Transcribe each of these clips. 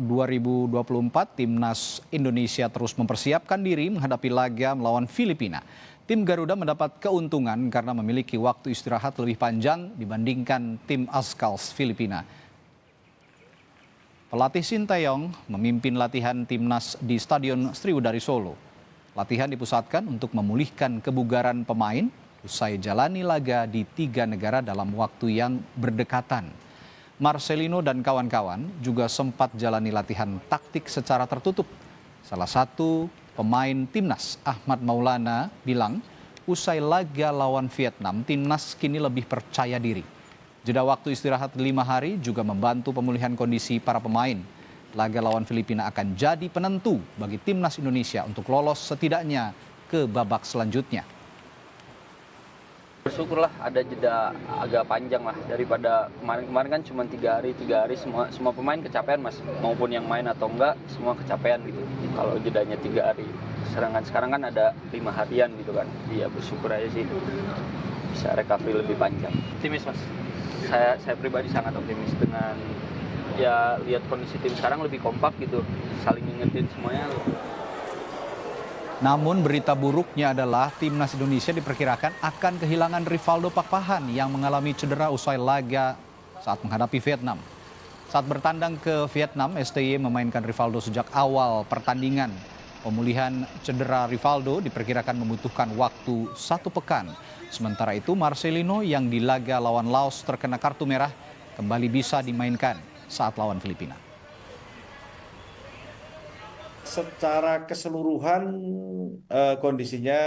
2024, Timnas Indonesia terus mempersiapkan diri menghadapi laga melawan Filipina. Tim Garuda mendapat keuntungan karena memiliki waktu istirahat lebih panjang dibandingkan tim Azkals Filipina. Pelatih Sinteyong memimpin latihan timnas di Stadion Sriwedari Solo. Latihan dipusatkan untuk memulihkan kebugaran pemain usai jalani laga di 3 negara dalam waktu yang berdekatan. Marcelino dan kawan-kawan juga sempat jalani latihan taktik secara tertutup. Salah satu pemain timnas, Ahmad Maulana, bilang usai laga lawan Vietnam, timnas kini lebih percaya diri. Jeda waktu istirahat 5 hari juga membantu pemulihan kondisi para pemain. Laga lawan Filipina akan jadi penentu bagi timnas Indonesia untuk lolos setidaknya ke babak selanjutnya. Bersyukurlah ada jeda agak panjang lah daripada kemarin kan cuma 3 hari semua pemain kecapean mas, maupun yang main atau enggak semua kecapean gitu. Kalau jedanya 3 hari, sedangkan sekarang kan ada 5 harian gitu kan. Iya bersyukur aja sih bisa recovery lebih panjang. Optimis mas, saya pribadi sangat optimis dengan ya lihat kondisi tim sekarang lebih kompak gitu, saling ngingetin semuanya. Namun berita buruknya adalah timnas Indonesia diperkirakan akan kehilangan Rivaldo Pakpahan yang mengalami cedera usai laga saat menghadapi Vietnam. Saat bertandang ke Vietnam, STY memainkan Rivaldo sejak awal pertandingan. Pemulihan cedera Rivaldo diperkirakan membutuhkan waktu 1 pekan. Sementara itu Marcelino yang di laga lawan Laos terkena kartu merah kembali bisa dimainkan saat lawan Filipina. Secara keseluruhan kondisinya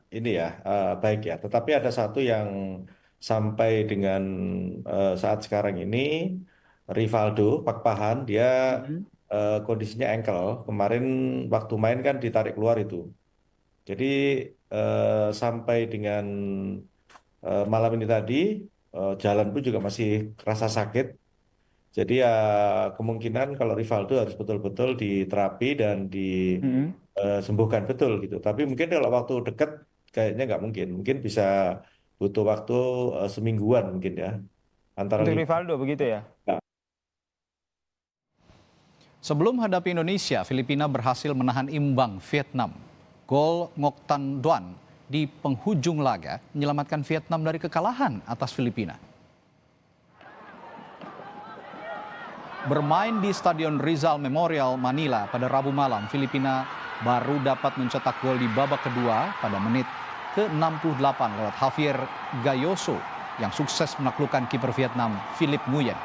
ini ya baik ya, tetapi ada satu yang sampai dengan saat sekarang ini Rivaldo Pakpahan dia kondisinya ankle. Kemarin waktu main kan ditarik keluar itu. Jadi sampai dengan malam ini tadi jalan pun juga masih kerasa sakit. Jadi ya kemungkinan kalau Rivaldo harus betul-betul diterapi dan disembuhkan betul gitu. Tapi mungkin kalau waktu dekat kayaknya nggak mungkin. Mungkin bisa butuh waktu semingguan mungkin ya. Antara untuk Rivaldo begitu ya? Sebelum hadapi Indonesia, Filipina berhasil menahan imbang Vietnam. Gol Ngoc Tan Doan di penghujung laga menyelamatkan Vietnam dari kekalahan atas Filipina. Bermain di Stadion Rizal Memorial, Manila pada Rabu malam, Filipina baru dapat mencetak gol di babak kedua pada menit ke-68 lewat Javier Gayoso yang sukses menaklukkan kiper Vietnam, Philip Nguyen.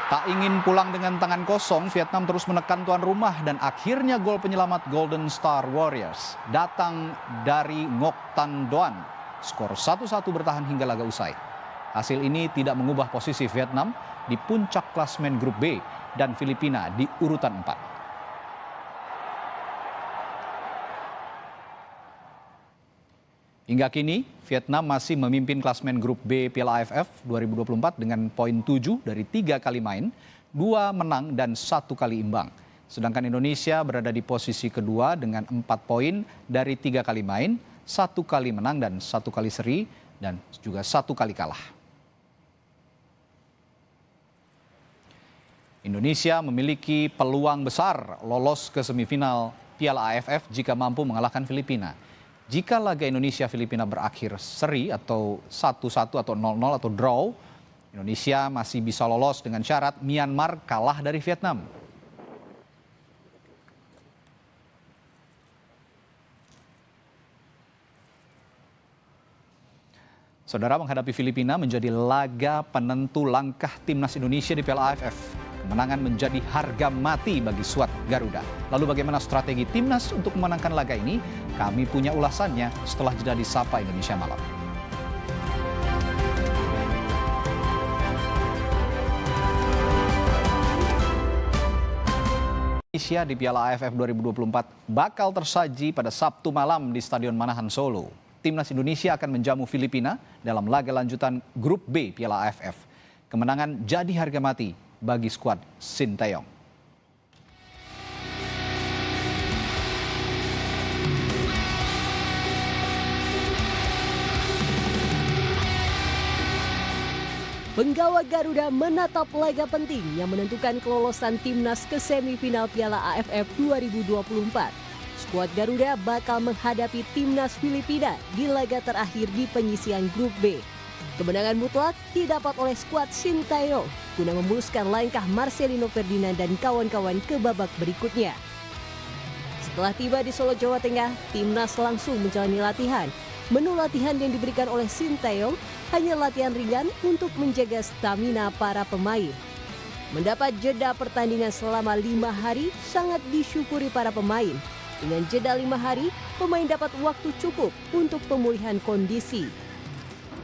Tak ingin pulang dengan tangan kosong, Vietnam terus menekan tuan rumah dan akhirnya gol penyelamat Golden Star Warriors datang dari Ngoc Tan Doan. Skor 1-1 bertahan hingga laga usai. Hasil ini tidak mengubah posisi Vietnam di puncak klasmen grup B dan Filipina di urutan 4. Hingga kini, Vietnam masih memimpin klasmen grup B Piala AFF 2024 dengan poin 7 dari 3 kali main, 2 menang dan 1 kali imbang. Sedangkan Indonesia berada di posisi kedua dengan 4 poin dari 3 kali main, 1 kali menang dan 1 kali seri, dan juga 1 kali kalah. Indonesia memiliki peluang besar lolos ke semifinal Piala AFF jika mampu mengalahkan Filipina. Jika laga Indonesia-Filipina berakhir seri atau 1-1 atau 0-0 atau draw, Indonesia masih bisa lolos dengan syarat Myanmar kalah dari Vietnam. Saudara, menghadapi Filipina menjadi laga penentu langkah timnas Indonesia di Piala AFF. Kemenangan menjadi harga mati bagi skuad Garuda. Lalu bagaimana strategi timnas untuk memenangkan laga ini? Kami punya ulasannya setelah jeda di Sapa Indonesia Malam. Indonesia di Piala AFF 2024 bakal tersaji pada Sabtu malam di Stadion Manahan Solo. Timnas Indonesia akan menjamu Filipina dalam laga lanjutan Grup B Piala AFF. Kemenangan jadi harga mati bagi skuad Sinteyong. Penggawa Garuda menatap laga penting yang menentukan kelolosan timnas ke semifinal Piala AFF 2024. Skuad Garuda bakal menghadapi timnas Filipina di laga terakhir di penyisian grup B. Kemenangan mutlak didapat oleh skuad Sintayong guna memuluskan langkah Marcelino Ferdinand dan kawan-kawan ke babak berikutnya. Setelah tiba di Solo, Jawa Tengah, timnas langsung menjalani latihan. Menu latihan yang diberikan oleh Sintayong hanya latihan ringan untuk menjaga stamina para pemain. Mendapat jeda pertandingan selama 5 hari sangat disyukuri para pemain. Dengan jeda 5 hari, pemain dapat waktu cukup untuk pemulihan kondisi.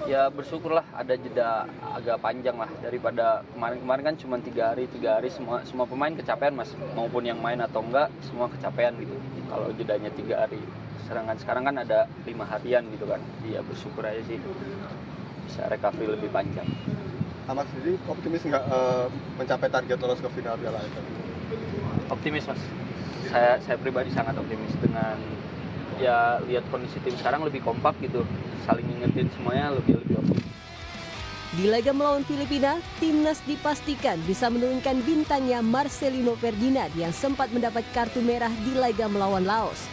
Ya bersyukurlah ada jeda agak panjang lah daripada kemarin kan cuma 3 hari semua pemain kecapean mas, maupun yang main atau enggak semua kecapean gitu. Kalau jedanya 3 hari, sedangkan sekarang kan ada 5 harian gitu kan. Ya bersyukur aja sih bisa recovery lebih panjang. Mas sendiri optimis nggak mencapai target lolos ke final Piala AFF? Optimis mas, saya pribadi sangat optimis dengan ya lihat kondisi tim sekarang lebih kompak gitu, saling ngingetin semuanya lebih optimis. Di laga melawan Filipina, timnas dipastikan bisa menurunkan bintangnya Marcelino Ferdinand yang sempat mendapat kartu merah di laga melawan Laos.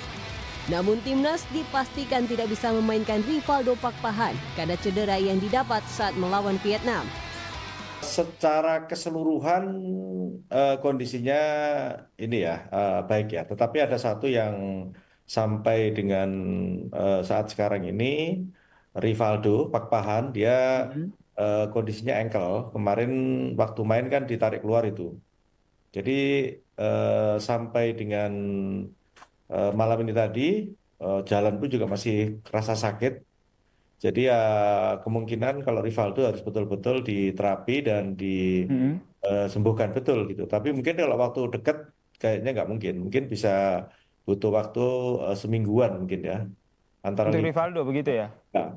Namun timnas dipastikan tidak bisa memainkan Rivaldo Pakpahan karena cedera yang didapat saat melawan Vietnam. Secara keseluruhan kondisinya ini ya baik ya, tetapi ada satu yang sampai dengan saat sekarang ini, Rivaldo Pakpahan dia kondisinya ankle. Kemarin waktu main kan ditarik keluar itu. Jadi sampai dengan malam ini tadi jalan pun juga masih kerasa sakit. Jadi ya kemungkinan kalau Rivaldo harus betul-betul diterapi dan disembuhkan betul gitu. Tapi mungkin kalau waktu dekat kayaknya nggak mungkin. Mungkin bisa butuh waktu semingguan mungkin ya. Antara Untuk Rivaldo begitu ya? Ya,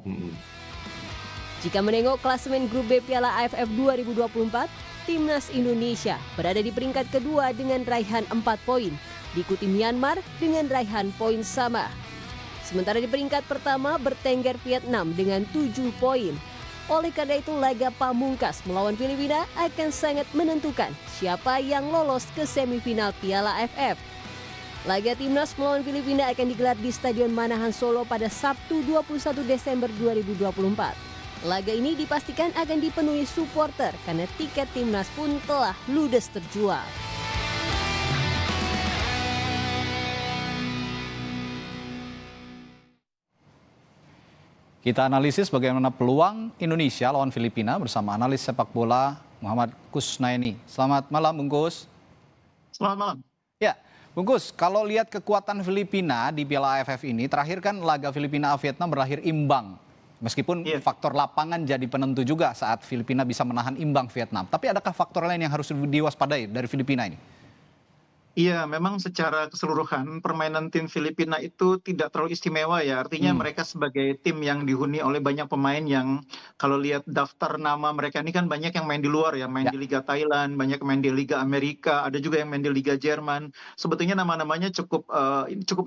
Jika menengok klasemen grup B Piala AFF 2024, timnas Indonesia berada di peringkat kedua dengan raihan 4 poin. Diikuti Myanmar dengan raihan poin sama. Sementara di peringkat pertama bertengger Vietnam dengan 7 poin. Oleh karena itu laga pamungkas melawan Filipina akan sangat menentukan siapa yang lolos ke semifinal Piala AFF. Laga timnas melawan Filipina akan digelar di Stadion Manahan Solo pada Sabtu 21 Desember 2024. Laga ini dipastikan akan dipenuhi supporter karena tiket timnas pun telah ludes terjual. Kita analisis bagaimana peluang Indonesia lawan Filipina bersama analis sepak bola Muhammad Kusnaini. Selamat malam, Bung Kus. Selamat malam. Ya, Bung Kus, kalau lihat kekuatan Filipina di Piala AFF ini, terakhir kan laga Filipina-Vietnam berakhir imbang. Meskipun faktor lapangan jadi penentu juga saat Filipina bisa menahan imbang Vietnam. Tapi adakah faktor lain yang harus diwaspadai dari Filipina ini? Iya, memang secara keseluruhan permainan tim Filipina itu tidak terlalu istimewa ya. Artinya mereka sebagai tim yang dihuni oleh banyak pemain yang kalau lihat daftar nama mereka ini kan banyak yang main di luar ya. Main di Liga Thailand, banyak main di Liga Amerika, ada juga yang main di Liga Jerman. Sebetulnya nama-namanya cukup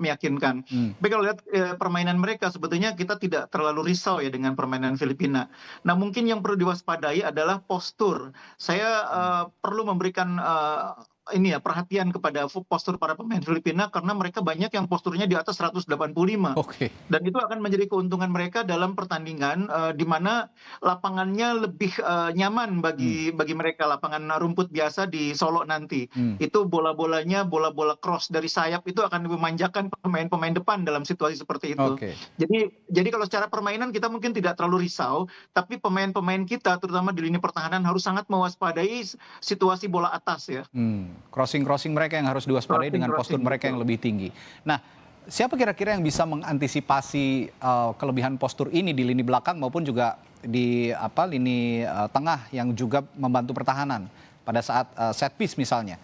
meyakinkan. Tapi kalau lihat permainan mereka sebetulnya kita tidak terlalu risau ya dengan permainan Filipina. Nah mungkin yang perlu diwaspadai adalah postur. Saya perlu memberikan perhatian kepada postur para pemain Filipina karena mereka banyak yang posturnya di atas 185. Dan itu akan menjadi keuntungan mereka dalam pertandingan di mana lapangannya lebih nyaman bagi mereka, lapangan rumput biasa di Solo nanti. Itu bola-bolanya, bola-bola cross dari sayap itu akan memanjakan pemain-pemain depan dalam situasi seperti itu. Jadi kalau secara permainan kita mungkin tidak terlalu risau, tapi pemain-pemain kita terutama di lini pertahanan harus sangat mewaspadai situasi bola atas ya. Crossing mereka yang harus diwaspadai dengan postur mereka yang lebih tinggi. Nah, siapa kira-kira yang bisa mengantisipasi kelebihan postur ini di lini belakang maupun juga di lini tengah yang juga membantu pertahanan pada saat set piece misalnya?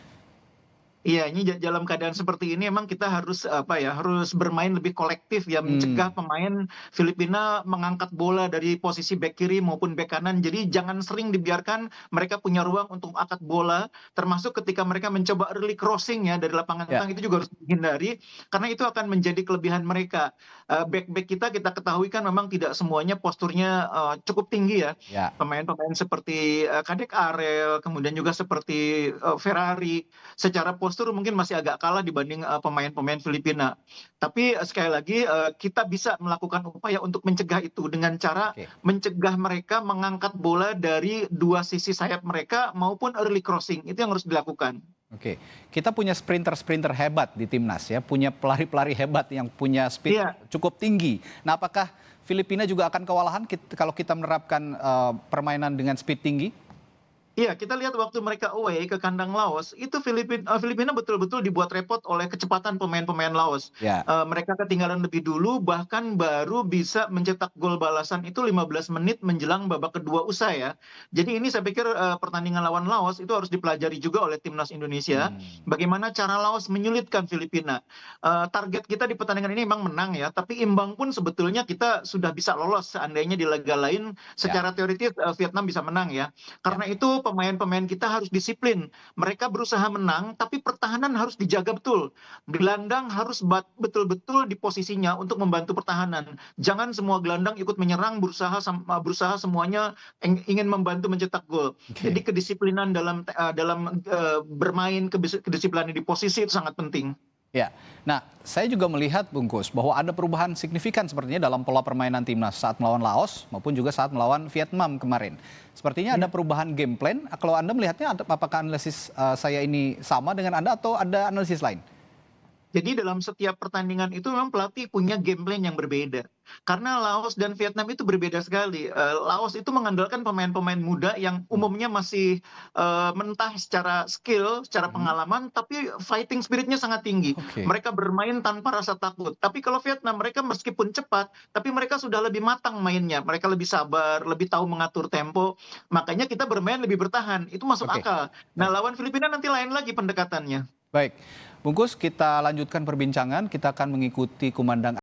Iya, ini dalam keadaan seperti ini emang kita harus harus bermain lebih kolektif ya, mencegah pemain Filipina mengangkat bola dari posisi bek kiri maupun bek kanan. Jadi jangan sering dibiarkan mereka punya ruang untuk angkat bola, termasuk ketika mereka mencoba early crossing ya dari lapangan Ya, tengah, itu juga harus dihindari karena itu akan menjadi kelebihan mereka. Bek-bek kita ketahui kan memang tidak semuanya posturnya cukup tinggi ya. ya. Pemain-pemain seperti Kadek Arel, kemudian juga seperti Ferrari, secara postur mungkin masih agak kalah dibanding pemain-pemain Filipina. Tapi sekali lagi kita bisa melakukan upaya untuk mencegah itu dengan cara Oke. mencegah mereka mengangkat bola dari dua sisi sayap mereka maupun early crossing. Itu yang harus dilakukan. Oke, kita punya sprinter-sprinter hebat di timnas ya, punya pelari-pelari hebat yang punya speed Iya. cukup tinggi. Nah, apakah Filipina juga akan kewalahan kalau kita menerapkan permainan dengan speed tinggi? Iya, kita lihat waktu mereka away ke kandang Laos, itu Filipina betul-betul dibuat repot oleh kecepatan pemain-pemain Laos. Ya, Mereka ketinggalan lebih dulu, bahkan baru bisa mencetak gol balasan itu 15 menit menjelang babak kedua usai ya. Jadi ini saya pikir pertandingan lawan Laos itu harus dipelajari juga oleh timnas Indonesia. Bagaimana cara Laos menyulitkan Filipina. Target kita di pertandingan ini memang menang ya, tapi imbang pun sebetulnya kita sudah bisa lolos seandainya di laga lain. Secara teoritis Vietnam bisa menang ya. Karena itu pemain-pemain kita harus disiplin. Mereka berusaha menang, tapi pertahanan harus dijaga betul. Gelandang harus betul-betul di posisinya untuk membantu pertahanan. Jangan semua gelandang ikut menyerang, berusaha semuanya ingin membantu mencetak gol. Oke. Jadi kedisiplinan dalam bermain, kedisiplinan di posisi itu sangat penting. ya. Nah, saya juga melihat Bungkus bahwa ada perubahan signifikan sepertinya dalam pola permainan timnas saat melawan Laos maupun juga saat melawan Vietnam kemarin. Sepertinya ada perubahan game plan. Kalau Anda melihatnya, apakah analisis saya ini sama dengan Anda atau ada analisis lain? Jadi dalam setiap pertandingan itu memang pelatih punya game plan yang berbeda. Karena Laos dan Vietnam itu berbeda sekali. Laos itu mengandalkan pemain-pemain muda yang umumnya masih mentah secara skill, secara pengalaman, tapi fighting spiritnya sangat tinggi. Oke. Mereka bermain tanpa rasa takut. Tapi kalau Vietnam, mereka meskipun cepat, tapi mereka sudah lebih matang mainnya. Mereka lebih sabar, lebih tahu mengatur tempo. Makanya kita bermain lebih bertahan. Itu masuk Oke. akal. Nah, lawan Filipina nanti lain lagi pendekatannya. Baik, Bungkus, kita lanjutkan perbincangan. Kita akan mengikuti kumandang